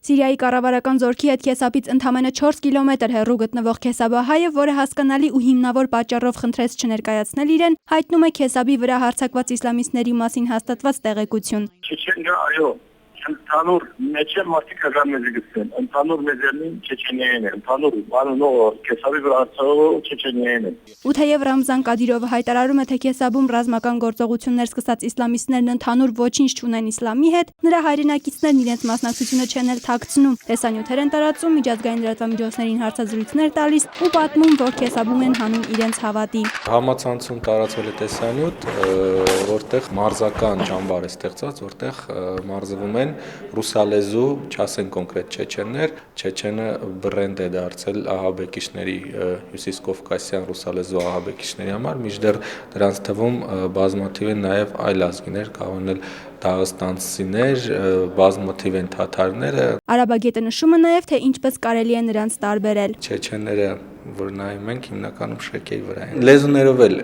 Սիրիայի կառավարական զորքի հետ Քեսապից ընդամենը 4 կիլոմետր հեռու գտնվող Քեսաբահայը, որը հասկանալի ու հիմնավոր պատճառով խնդրեց չներկայացնել իրեն, հայտնում է Քեսաբի վրա հարձակված իսլամիստների մասին հաստատված տեղեկություն։ Ընդհանուր մեջ մարդիկ հրամեզի գտեն, ընդհանուր մեզերին Չեչենիային է, ընդհանուր անունով Քեսաբի վրա հարձակվող Չեչենիային է։ Ու թեև Ռամզան Կադիրովը հայտարարում է, թե Քեսաբում ռազմական գործողություններ սկսած իսլամիստներն ընդհանուր ոչինչ չունեն իսլամի հետ, նրա հայրենակիցներն իրենց մասնակցությունը չեն էլ թաքցնում, տեսանյութեր են տարածում, միջազգային լրատվամիջոցներին հարցազրույցներ տալիս ու պատմում, որ Քեսաբում են հանում իրենց հավատի։ Համացանցում տարածվել է տեսանյութ, որտեղ մարզական ճամբար է ստեղծված, որտեղ մարզվում են ռուսալեզու, չասեն կոնկրետ չեչեններ, չեչենը բրենդ է դարձել ահաբեկիչների, հյուսիսկովկասյան ռուսալեզու ահաբեկիչների համար, մինչդեռ դրանց թվում բազմաթիվ են նաև այլ ազգիներ, կարող են դաղստանցիներ, բազմաթիվ են թաթարները։ Արաբագետը նշում է նաև, թե ինչպես կարելի է նրանց տարբերել։ Չեչենները, որ նայում ենք, հիմնականում շրեկերի վրա են։ Լեզուներով էլ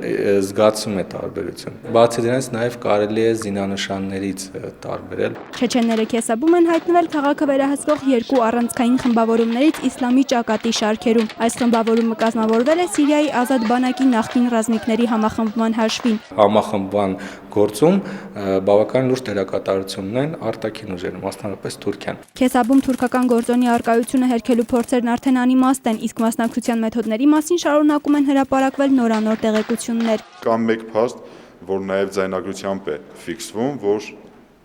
զգացում է տարբերություն։ Բացի դրանից նաև կարելի է զինանշաններից տարբերել։ Չեչենները Քեսաբում են հայտնվել քաղաքը վերահսկող երկու առանցքային խմբավորումներից իսլամի ճակատի շարքերում։ Այս խմբավորումը կազմավորվել է Սիրիայի ազատ բանակի նախկին ռազմիկների համախմբման հաշվին։ Համախմբման գործում բավական լուրջ դերակատարություն ունեն արտաքին ուժերը, մասնավորապես Թուրքիան։ Քեսաբում թուրքական գործոնի առկայությունը հերքելու փորձերն արդեն անիմաստ են, իսկ մասնակցության մեթոդների մասին շարունակում են հրապարակվել նորանոր տեղեկություններ։ Կա մեկ փաստ, որ նաև ձայնագրությամբ է ֆիքսվում, որ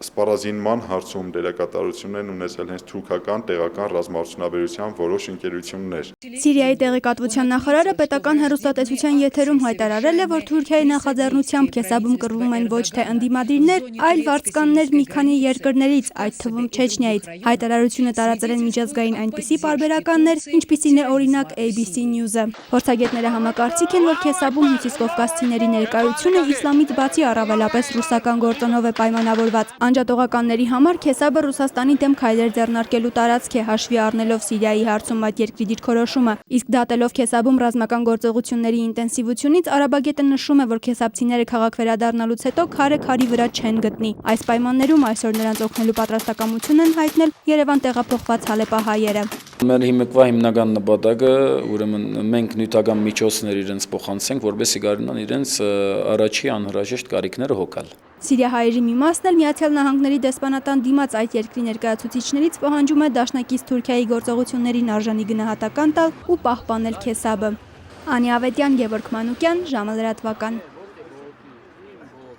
սպառազինման հարցում դերակատարություն են ունեցել հենց թուրքական տեղական ռազմաարդյունաբերության որոշ ընկերություններ։ Սիրիայի տեղեկատվության նախարարը պետական հեռուստատեսության եթերում հայտարարել է, որ Թուրքիայի նախաձեռնությամբ Քեսաբում կռվում են ոչ թե ընդդիմադիրներ, այլ վարձկաններ մի քանի երկրներից, այդ թվում Չեչնիայից։ Հայտարարությունը տարածել են միջազգային այնպիսի պարբերականներ, ինչպիսին է օրինակ ABC News-ը։ Փորձագետները համակարծիք են, որ Քեսաբում հյուսիսկովկասցիների ներկայությունը իսլամից բացի առավելապես ռուսական գործոնով է պայմանավորված։ Անջատողականների համար Քեսաբը Ռուսաստանի դեմ քայլեր ձեռնարկելու տարածք է, հաշվի առնելով Սիրիայի հարցում այդ երկրի դիրքորոշումը։ Իսկ դատելով Քեսաբում ռազմական գործողությունների ինտենսիվությունից, արաբագետը նշում է, որ քեսաբցիները քաղաք վերադառնալուց հետո քարը քարի վրա չեն գտնի։ Այս պայմաններում այսօր նրանց օգնելու պատրաստակամություն են հայտնել Երևան տեղափոխված հալեպահայերը։ Մեր հիմիկվա հիմնական նպատակը, ուրեմն մենք նյութական միջոցներ իրենց փոխանցենք, որպեսզի կարողանան իրենց առաջի անհրաժեշտ կարիքները հոգալ։ Սիրիահայերի մի մասն էլ Միացյալ Նահանգների դեսպանատան դիմաց այդ երկրի ներկայացուցիչներից պահանջում է դաշնակից Թուրքիայի գործողություններին արժանի գնահատական տալ ու պահպանել Քեսաբը։ Անի Ավետյան, Գևորգ Մանուկյան, ժամը լրատվական։